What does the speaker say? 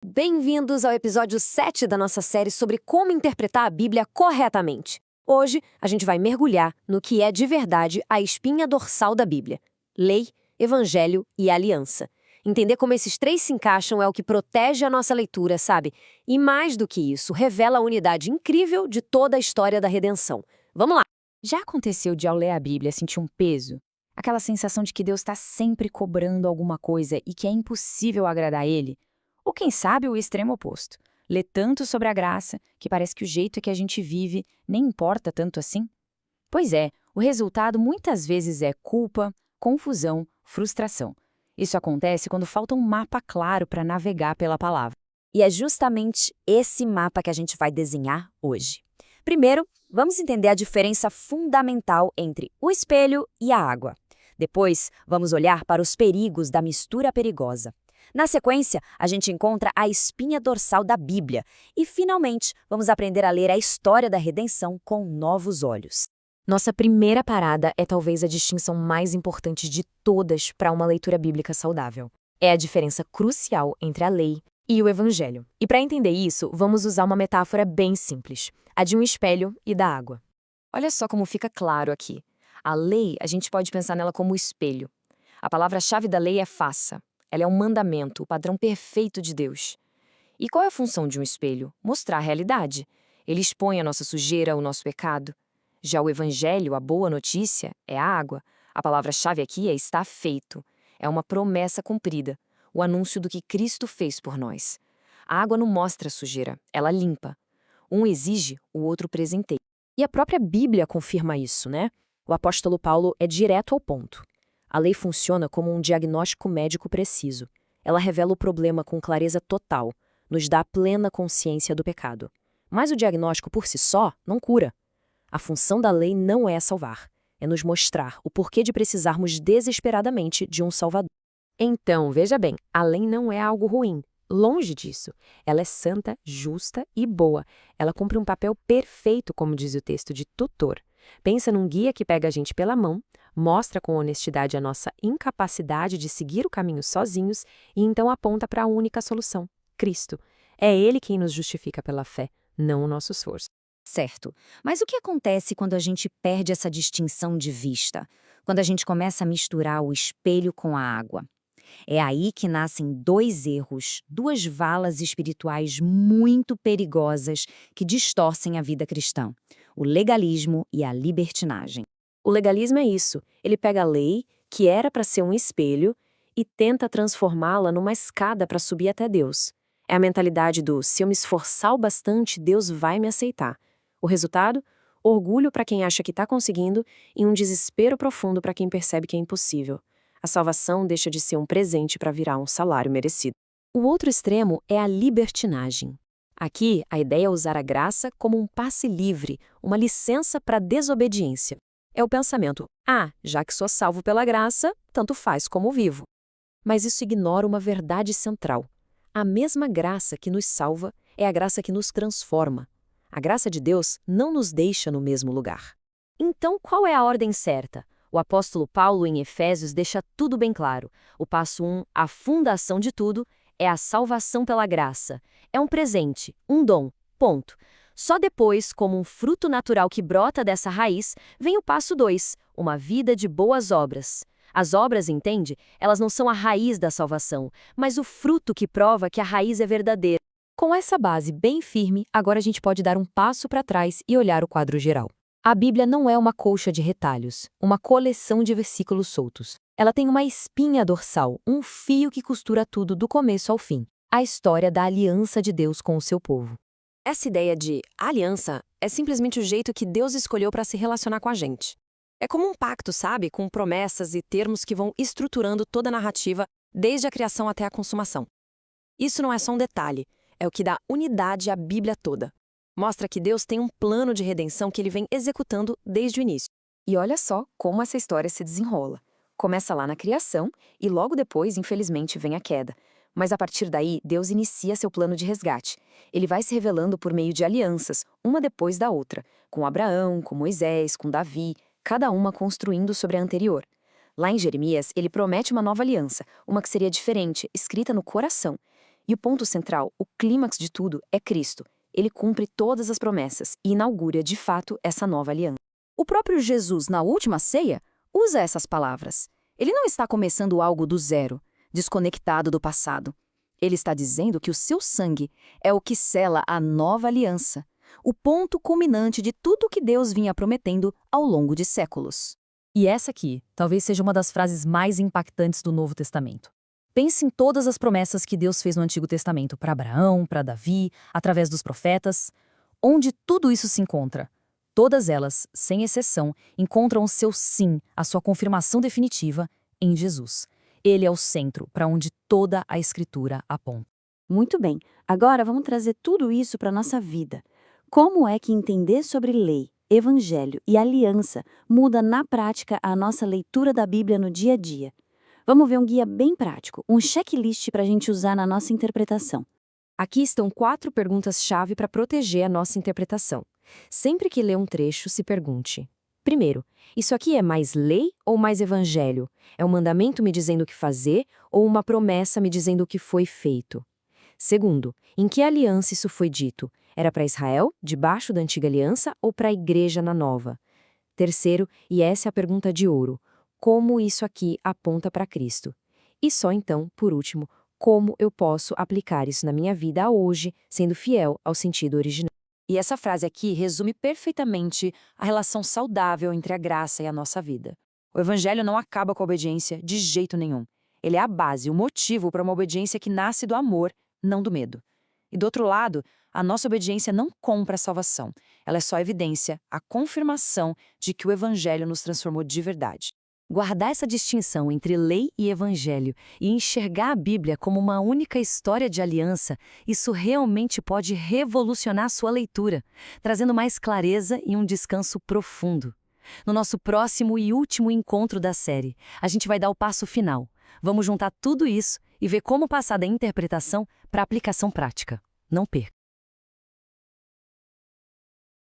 Bem-vindos ao episódio 7 da nossa série sobre como interpretar a Bíblia corretamente. Hoje, a gente vai mergulhar no que é de verdade a espinha dorsal da Bíblia: lei, evangelho e aliança. Entender como esses três se encaixam é o que protege a nossa leitura, sabe? E mais do que isso, revela a unidade incrível de toda a história da redenção. Vamos lá! Já aconteceu de, ao ler a Bíblia, sentir um peso? Aquela sensação de que Deus está sempre cobrando alguma coisa e que é impossível agradar a Ele? Ou quem sabe o extremo oposto? Ler tanto sobre a graça que parece que o jeito que a gente vive nem importa tanto assim? Pois é, o resultado muitas vezes é culpa, confusão, frustração. Isso acontece quando falta um mapa claro para navegar pela palavra. E é justamente esse mapa que a gente vai desenhar hoje. Primeiro, vamos entender a diferença fundamental entre o espelho e a água. Depois, vamos olhar para os perigos da mistura perigosa. Na sequência, a gente encontra a espinha dorsal da Bíblia. E, finalmente, vamos aprender a ler a história da redenção com novos olhos. Nossa primeira parada é talvez a distinção mais importante de todas para uma leitura bíblica saudável. É a diferença crucial entre a lei e o evangelho. E para entender isso, vamos usar uma metáfora bem simples, a de um espelho e da água. Olha só como fica claro aqui. A lei, a gente pode pensar nela como espelho. A palavra-chave da lei é faça. Ela é um mandamento, o padrão perfeito de Deus. E qual é a função de um espelho? Mostrar a realidade. Ele expõe a nossa sujeira, o nosso pecado. Já o evangelho, a boa notícia, é a água. A palavra-chave aqui é está feito. É uma promessa cumprida, o anúncio do que Cristo fez por nós. A água não mostra a sujeira, ela limpa. Um exige, o outro presenteia. E a própria Bíblia confirma isso, né? O apóstolo Paulo é direto ao ponto. A lei funciona como um diagnóstico médico preciso. Ela revela o problema com clareza total, nos dá plena consciência do pecado. Mas o diagnóstico por si só não cura. A função da lei não é salvar, é nos mostrar o porquê de precisarmos desesperadamente de um Salvador. Então, veja bem, a lei não é algo ruim. Longe disso. Ela é santa, justa e boa. Ela cumpre um papel perfeito, como diz o texto, de tutor. Pensa num guia que pega a gente pela mão, mostra com honestidade a nossa incapacidade de seguir o caminho sozinhos e então aponta para a única solução: Cristo. É Ele quem nos justifica pela fé, não o nosso esforço. Certo. Mas o que acontece quando a gente perde essa distinção de vista? Quando a gente começa a misturar o espelho com a água? É aí que nascem dois erros, duas valas espirituais muito perigosas que distorcem a vida cristã: o legalismo e a libertinagem. O legalismo é isso. Ele pega a lei, que era para ser um espelho, e tenta transformá-la numa escada para subir até Deus. É a mentalidade do se eu me esforçar o bastante, Deus vai me aceitar. O resultado? Orgulho para quem acha que está conseguindo e um desespero profundo para quem percebe que é impossível. A salvação deixa de ser um presente para virar um salário merecido. O outro extremo é a libertinagem. Aqui, a ideia é usar a graça como um passe livre, uma licença para desobediência. É o pensamento: já que sou salvo pela graça, tanto faz como vivo. Mas isso ignora uma verdade central. A mesma graça que nos salva é a graça que nos transforma. A graça de Deus não nos deixa no mesmo lugar. Então, qual é a ordem certa? O apóstolo Paulo, em Efésios, deixa tudo bem claro. O passo 1, a fundação de tudo, é a salvação pela graça. É um presente, um dom, ponto. Só depois, como um fruto natural que brota dessa raiz, vem o passo 2, uma vida de boas obras. As obras, entende? Elas não são a raiz da salvação, mas o fruto que prova que a raiz é verdadeira. Com essa base bem firme, agora a gente pode dar um passo para trás e olhar o quadro geral. A Bíblia não é uma colcha de retalhos, uma coleção de versículos soltos. Ela tem uma espinha dorsal, um fio que costura tudo do começo ao fim. A história da aliança de Deus com o seu povo. Essa ideia de aliança é simplesmente o jeito que Deus escolheu para se relacionar com a gente. É como um pacto, sabe? Com promessas e termos que vão estruturando toda a narrativa, desde a criação até a consumação. Isso não é só um detalhe, é o que dá unidade à Bíblia toda. Mostra que Deus tem um plano de redenção que ele vem executando desde o início. E olha só como essa história se desenrola. Começa lá na criação e logo depois, infelizmente, vem a queda. Mas a partir daí, Deus inicia seu plano de resgate. Ele vai se revelando por meio de alianças, uma depois da outra, com Abraão, com Moisés, com Davi, cada uma construindo sobre a anterior. Lá em Jeremias, ele promete uma nova aliança, uma que seria diferente, escrita no coração. E o ponto central, o clímax de tudo, é Cristo. Ele cumpre todas as promessas e inaugura, de fato, essa nova aliança. O próprio Jesus, na última ceia, usa essas palavras. Ele não está começando algo do zero, desconectado do passado. Ele está dizendo que o seu sangue é o que sela a nova aliança, o ponto culminante de tudo que Deus vinha prometendo ao longo de séculos. E essa aqui talvez seja uma das frases mais impactantes do Novo Testamento. Pense em todas as promessas que Deus fez no Antigo Testamento para Abraão, para Davi, através dos profetas. Onde tudo isso se encontra? Todas elas, sem exceção, encontram o seu sim, a sua confirmação definitiva, em Jesus. Ele é o centro para onde toda a Escritura aponta. Muito bem, agora vamos trazer tudo isso para a nossa vida. Como é que entender sobre lei, evangelho e aliança muda na prática a nossa leitura da Bíblia no dia a dia? Vamos ver um guia bem prático, um checklist para a gente usar na nossa interpretação. Aqui estão 4 perguntas-chave para proteger a nossa interpretação. Sempre que lê um trecho, se pergunte: primeiro, isso aqui é mais lei ou mais evangelho? É um mandamento me dizendo o que fazer ou uma promessa me dizendo o que foi feito? Segundo, em que aliança isso foi dito? Era para Israel, debaixo da antiga aliança, ou para a igreja na nova? Terceiro, e essa é a pergunta de ouro: como isso aqui aponta para Cristo? E só então, por último, como eu posso aplicar isso na minha vida hoje, sendo fiel ao sentido original? E essa frase aqui resume perfeitamente a relação saudável entre a graça e a nossa vida. O Evangelho não acaba com a obediência de jeito nenhum. Ele é a base, o motivo para uma obediência que nasce do amor, não do medo. E do outro lado, a nossa obediência não compra a salvação. Ela é só a evidência, a confirmação de que o Evangelho nos transformou de verdade. Guardar essa distinção entre lei e evangelho e enxergar a Bíblia como uma única história de aliança, isso realmente pode revolucionar sua leitura, trazendo mais clareza e um descanso profundo. No nosso próximo e último encontro da série, a gente vai dar o passo final. Vamos juntar tudo isso e ver como passar da interpretação para a aplicação prática. Não perca!